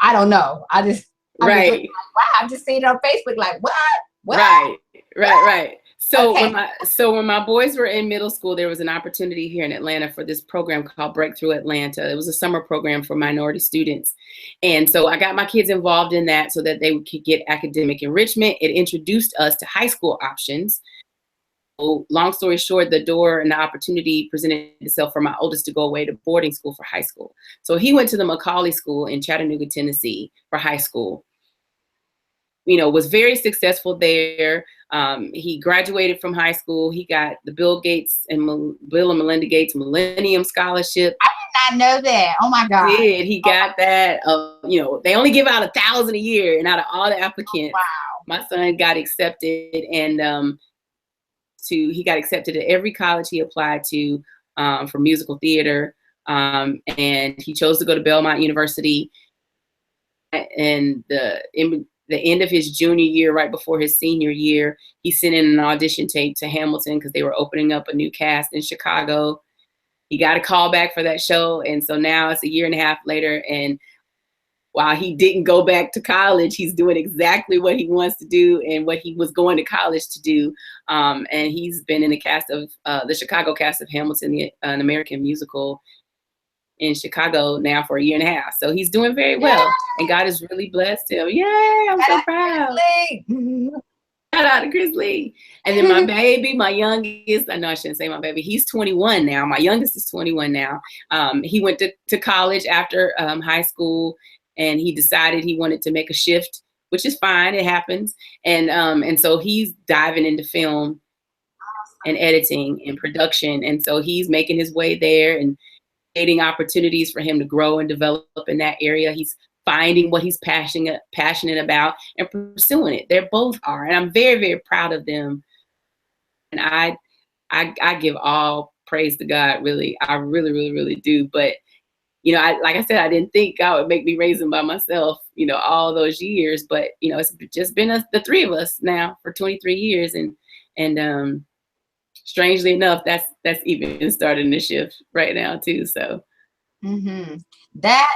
I don't know. I'm just right. Like, wow, I'm just seeing it on Facebook like, what? Right. So okay. when my boys were in middle school, there was an opportunity here in Atlanta for this program called Breakthrough Atlanta. It was a summer program for minority students. And so I got my kids involved in that so that they could get academic enrichment. It introduced us to high school options. So long story short, the door and the opportunity presented itself for my oldest to go away to boarding school for high school. So he went to the Macaulay School in Chattanooga, Tennessee for high school. Was very successful there. He graduated from high school. He got the Bill and Melinda Gates Millennium Scholarship. I did not know that. Oh my God. He got that. They only give out 1,000 a year, and out of all the applicants, my son got accepted, and he got accepted at every college he applied to for musical theater, and he chose to go to Belmont University. And the end of his junior year, right before his senior year, he sent in an audition tape to Hamilton because they were opening up a new cast in Chicago. He got a call back for that show. And so now it's a year and a half later. And while he didn't go back to college, he's doing exactly what he wants to do and what he was going to college to do. And he's been in the cast of the Chicago cast of Hamilton, an American musical in Chicago now for a year and a half. So he's doing very well. And God has really blessed him. Yay, I'm so proud. Shout out to Chris Lee. And then my baby, my youngest, I know I shouldn't say my baby, he's 21 now. My youngest is 21 now. He went to college after high school, and he decided he wanted to make a shift, which is fine, it happens. And so he's diving into film and editing and production. And so he's making his way there and creating opportunities for him to grow and develop in that area. He's finding what he's passionate about and pursuing it. They both are. And I'm very, very proud of them. And I give all praise to God, really. I really, really, really do. But, like I said, I didn't think God would make me raise them by myself, all those years. But, it's just been the three of us now for 23 years. And strangely enough, that's even starting to shift right now too. So that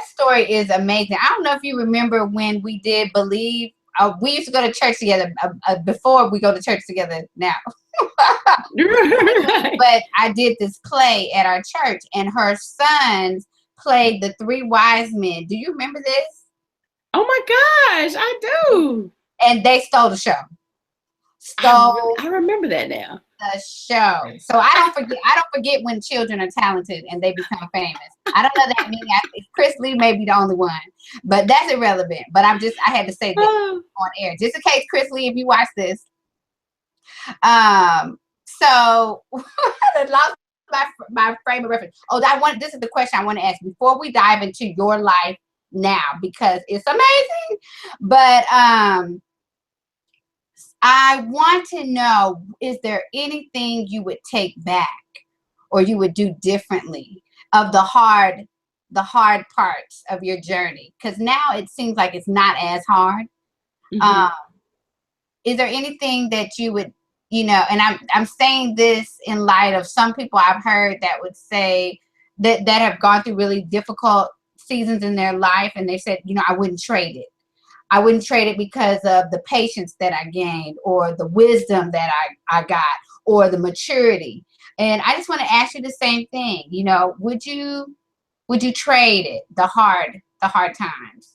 story is amazing. I don't know if you remember when we did Believe we used to go to church together before we go to church together now. But I did this play at our church, and her sons played the three wise men. Do you remember this? Oh my gosh, I do. And they stole the show. I remember that now. The show. So I don't forget when children are talented and they become famous. I don't know that many. Chris Lee may be the only one, but that's irrelevant. But I had to say that on air, just in case, Chris Lee, if you watch this. So I lost my frame of reference. This is the question I want to ask before we dive into your life now, because it's amazing. But I want to know, is there anything you would take back or you would do differently of the hard parts of your journey? Because now it seems like it's not as hard. Mm-hmm. Is there anything that you would, and I'm saying this in light of some people I've heard that would say that have gone through really difficult seasons in their life, and they said, I wouldn't trade it. I wouldn't trade it because of the patience that I gained, or the wisdom that I got, or the maturity. And I just want to ask you the same thing. Would you trade it, the hard times?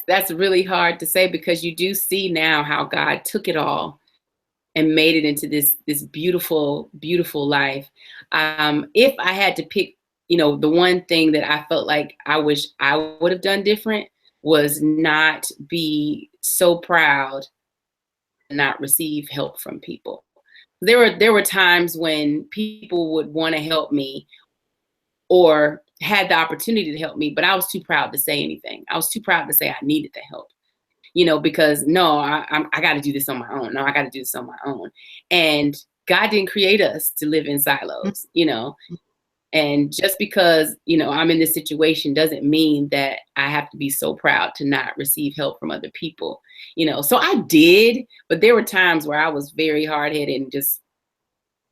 That's really hard to say, because you do see now how God took it all and made it into this beautiful, beautiful life. If I had to pick, the one thing that I felt like I wish I would have done different was not be so proud and not receive help from people. There were times when people would want to help me or had the opportunity to help me, but I was too proud to say anything. I was too proud to say I needed the help, because no, I got to do this on my own. No, I got to do this on my own. And God didn't create us to live in silos, And just because, I'm in this situation doesn't mean that I have to be so proud to not receive help from other people, So I did, but there were times where I was very hard-headed and just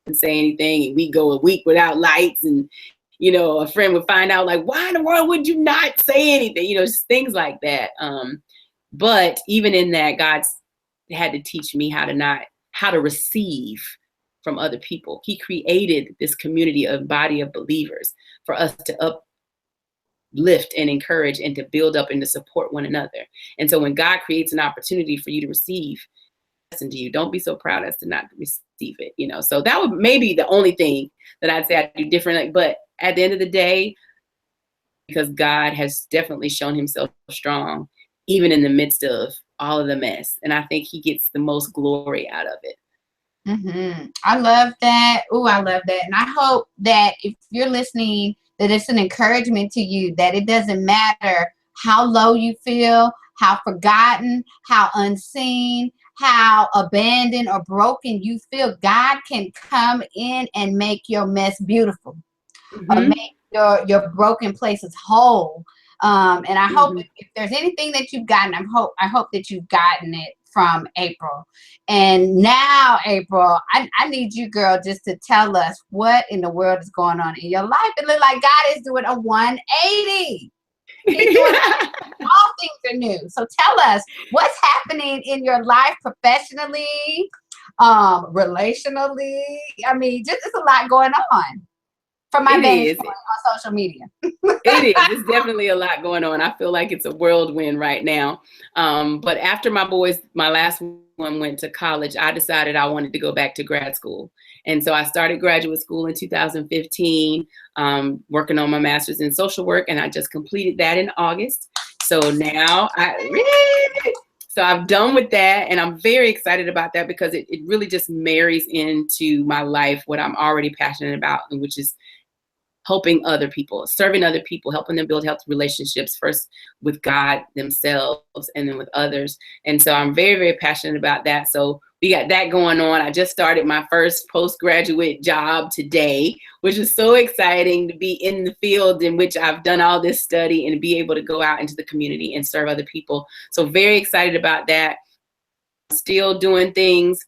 didn't say anything. And we'd go a week without lights, and, a friend would find out, like, why in the world would you not say anything? Just things like that. But even in that, God had to teach me how to receive from other people. He created this community, a body of believers, for us to uplift and encourage and to build up and to support one another. And so when God creates an opportunity for you to receive, listen to you, don't be so proud as to not receive it. So that would maybe the only thing that I'd say I'd do differently. But at the end of the day, because God has definitely shown himself strong, even in the midst of all of the mess. And I think he gets the most glory out of it. Mm-hmm. I love that. Oh, I love that. And I hope that if you're listening, that it's an encouragement to you, that it doesn't matter how low you feel, how forgotten, how unseen, how abandoned or broken you feel. God can come in and make your mess beautiful, or make your broken places whole. And I hope if there's anything that you've gotten, I hope that you've gotten it from April. And now, April, I need you, girl, just to tell us what in the world is going on in your life. It looks like God is doing a 180. He's doing all things are new. So tell us what's happening in your life professionally, relationally. I mean, just it's a lot going on. From my vantage point on social media. It is. It's definitely a lot going on. I feel like it's a whirlwind right now. But after my last one went to college, I decided I wanted to go back to grad school. And so I started graduate school in 2015, working on my master's in social work. And I just completed that in August. So now So I'm done with that, and I'm very excited about that because it really just marries into my life, what I'm already passionate about, and which is helping other people, serving other people, helping them build healthy relationships, first with God themselves and then with others. And so I'm very, very passionate about that. So we got that going on. I just started my first postgraduate job today, which is so exciting to be in the field in which I've done all this study and to be able to go out into the community and serve other people. So very excited about that. Still doing things.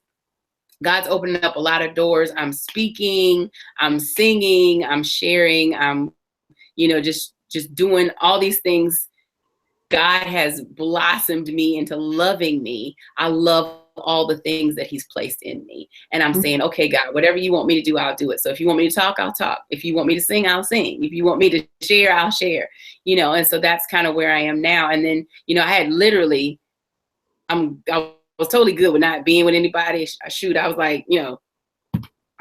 God's opening up a lot of doors. I'm speaking, I'm singing, I'm sharing, I'm, just doing all these things God has blossomed me into loving me. I love all the things that he's placed in me. And I'm saying, okay, God, whatever you want me to do, I'll do it. So if you want me to talk, I'll talk. If you want me to sing, I'll sing. If you want me to share, I'll share, and so that's kind of where I am now. And then, I had literally, I was totally good with not being with anybody. Shoot, I was like,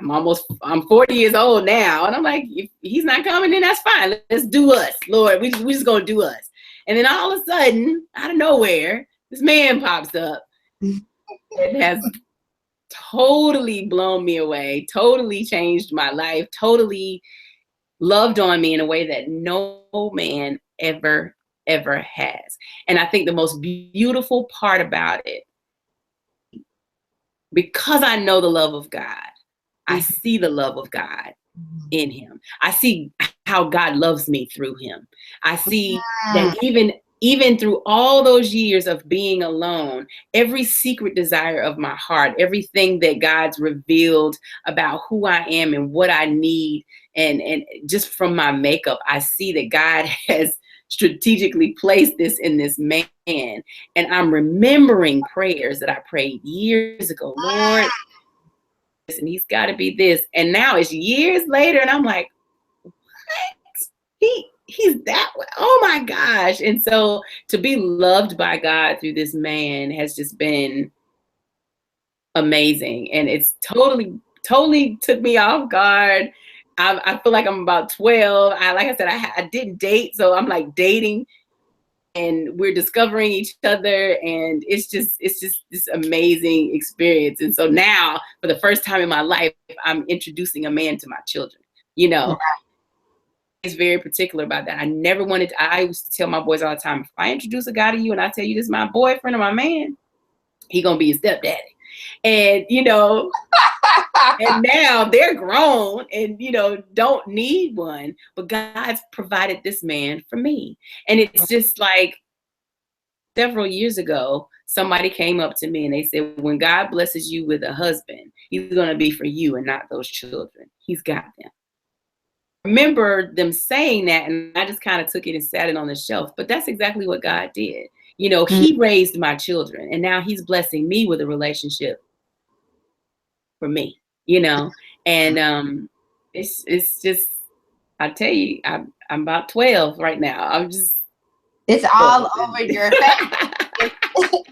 I'm 40 years old now. And I'm like, if he's not coming, then that's fine. Let's do us, Lord. We just gonna do us. And then all of a sudden, out of nowhere, this man pops up. It has totally blown me away, totally changed my life, totally loved on me in a way that no man ever has. And I think the most beautiful part about it, because I know the love of God, I see the love of God in him. I see how God loves me through him. I see that even through all those years of being alone, every secret desire of my heart, everything that God's revealed about who I am and what I need, and just from my makeup, I see that God has strategically placed this in this man. And I'm remembering prayers that I prayed years ago. Lord, and he's got to be this. And now it's years later, and I'm like, what? He's that way. Oh my gosh. And so to be loved by God through this man has just been amazing. And it's totally took me off guard. I feel like I'm about 12. Like I said, I didn't date. So I'm like dating, and we're discovering each other, and it's just this amazing experience. And so now, for the first time in my life, I'm introducing a man to my children. It's very particular about that. I never wanted to, I used to tell my boys all the time, if I introduce a guy to you and I tell you this is my boyfriend or my man, he gonna be your stepdaddy. And and now they're grown and don't need one, but God's provided this man for me. And it's just like, several years ago, somebody came up to me and they said, when God blesses you with a husband, he's going to be for you and not those children. He's got them. I remember them saying that, and I just kind of took it and sat it on the shelf. But that's exactly what God did. He raised my children, and now he's blessing me with a relationship for me, and it's just, I tell you, I'm about 12 right now. It's all over your face.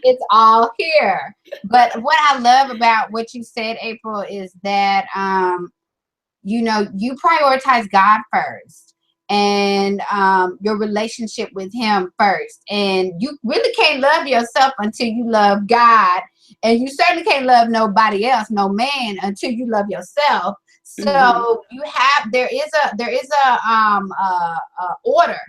It's all here. But what I love about what you said, April, is that you prioritize God first, and your relationship with him first. And you really can't love yourself until you love God. And you certainly can't love nobody else, no man, until you love yourself. So there is a order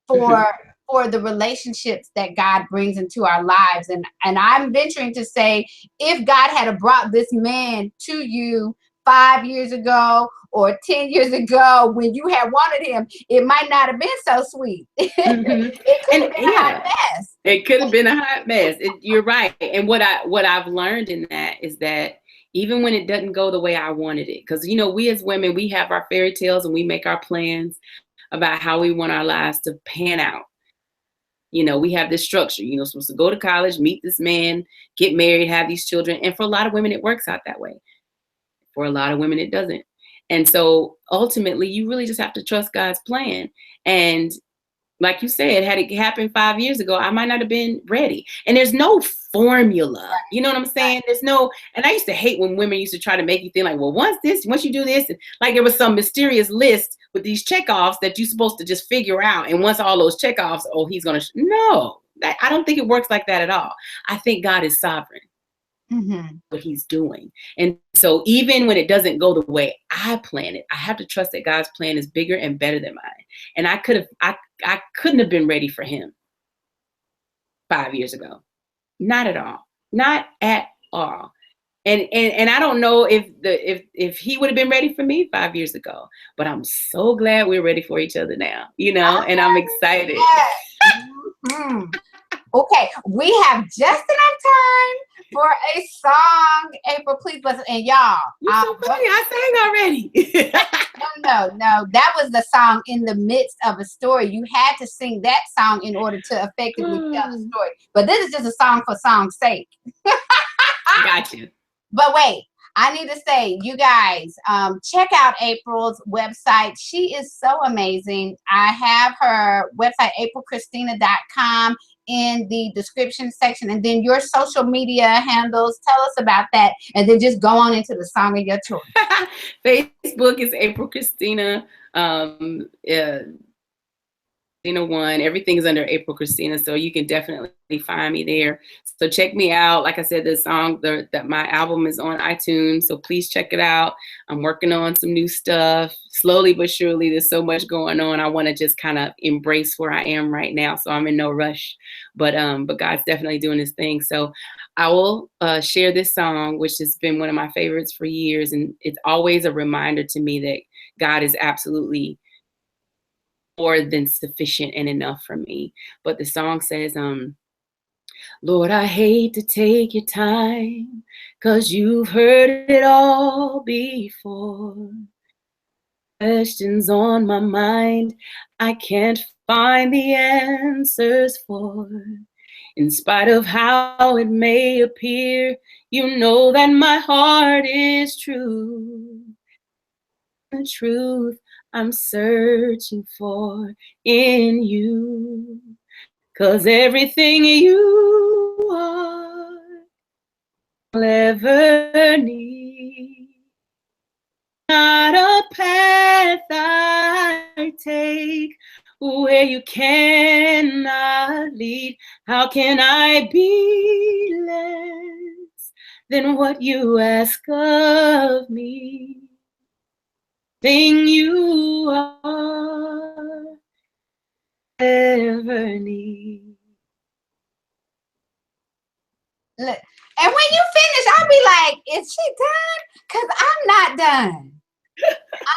for the relationships that God brings into our lives. And I'm venturing to say, if God had brought this man to you 5 years ago or 10 years ago when you had wanted him, it might not have been so sweet. It could have been a hot mess. It could have been a hot mess. You're right. And what I've learned in that is that even when it doesn't go the way I wanted it, because we as women, we have our fairy tales and we make our plans about how we want our lives to pan out. We have this structure, supposed to go to college, meet this man, get married, have these children. And for a lot of women, it works out that way. For a lot of women, it doesn't. And so ultimately, you really just have to trust God's plan. And like you said, had it happened 5 years ago, I might not have been ready. And there's no formula. You know what I'm saying? There's no, and I used to hate when women used to try to make you think like, well, once you do this, and like there was some mysterious list with these checkoffs that you're supposed to just figure out. And once all those checkoffs, he's going to, no, I don't think it works like that at all. I think God is sovereign. What he's doing. And so even when it doesn't go the way I plan it, I have to trust that God's plan is bigger and better than mine. And I couldn't have been ready for him 5 years ago. Not at all. Not at all. And I don't know if he would have been ready for me 5 years ago, but I'm so glad we're ready for each other now, and I'm excited. Okay, we have just enough time for a song. April, please bless it. And y'all, You're so funny. I sang already. no. That was the song in the midst of a story. You had to sing that song in order to effectively tell the story. But this is just a song for song's sake. Got you. But wait, I need to say, you guys, check out April's website. She is so amazing. I have her website, aprilchristina.com, in the description section. And then your social media handles, tell us about that. And then just go on into the song of your choice. Facebook is April Christina. One. Everything is under April Christina, so you can definitely find me there. So check me out. Like I said, the song, that my album is on iTunes, so please check it out. I'm working on some new stuff, slowly but surely. There's so much going on. I want to just kind of embrace where I am right now, so I'm in no rush. But God's definitely doing His thing. So I will share this song, which has been one of my favorites for years, and it's always a reminder to me that God is absolutely more than sufficient and enough for me. But the song says, Lord, I hate to take your time, 'cause you've heard it all before. Questions on my mind, I can't find the answers for. In spite of how it may appear, you know that my heart is true. The truth I'm searching for in you, 'cause everything you are, I'll ever need. Not a path I take where you cannot lead. How can I be less than what you ask of me? Thing you are, ever need. Look, and when you finish, I'll be like, is she done? Because I'm not done.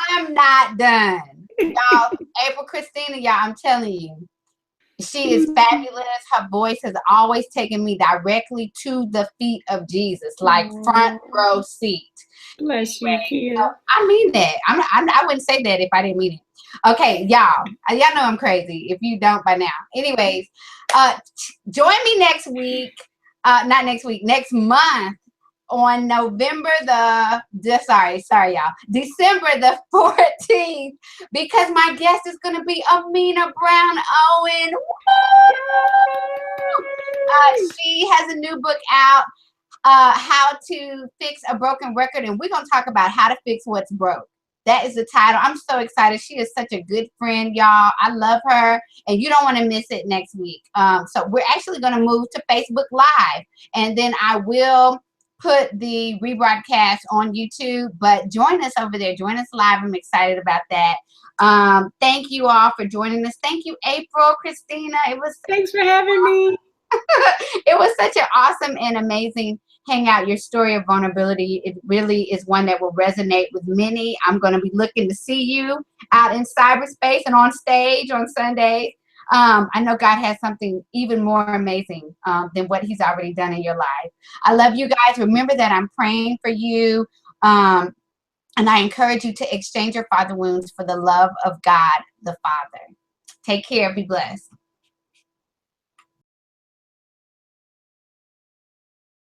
I'm not done. Y'all, April Christina, y'all, I'm telling you, she is fabulous. Her voice has always taken me directly to the feet of Jesus, like front row seat. Bless you, Kia. So, I mean that. I wouldn't say that if I didn't mean it. Okay, y'all know I'm crazy. If you don't by now. Anyways, join me next week. Not next week. Next month on November sorry y'all, December the 14th, because my guest is going to be Amina Brown Owen. She has a new book out, How to Fix a Broken Record, and we're going to talk about how to fix what's broke. That is the title. I'm so excited. She is such a good friend, y'all. I love her, and you don't want to miss it next week. So we're actually going to move to Facebook Live, and then I will put the rebroadcast on YouTube, but join us over there. Join us live. I'm excited about that. Thank you all for joining us. Thank you, April Christina. Thanks for having me. It was such an awesome and amazing hangout. Your story of vulnerability, it really is one that will resonate with many. I'm going to be looking to see you out in cyberspace and on stage on Sunday. I know God has something even more amazing than what He's already done in your life. I love you guys. Remember that I'm praying for you. And I encourage you to exchange your father wounds for the love of God the Father. Take care. Be blessed.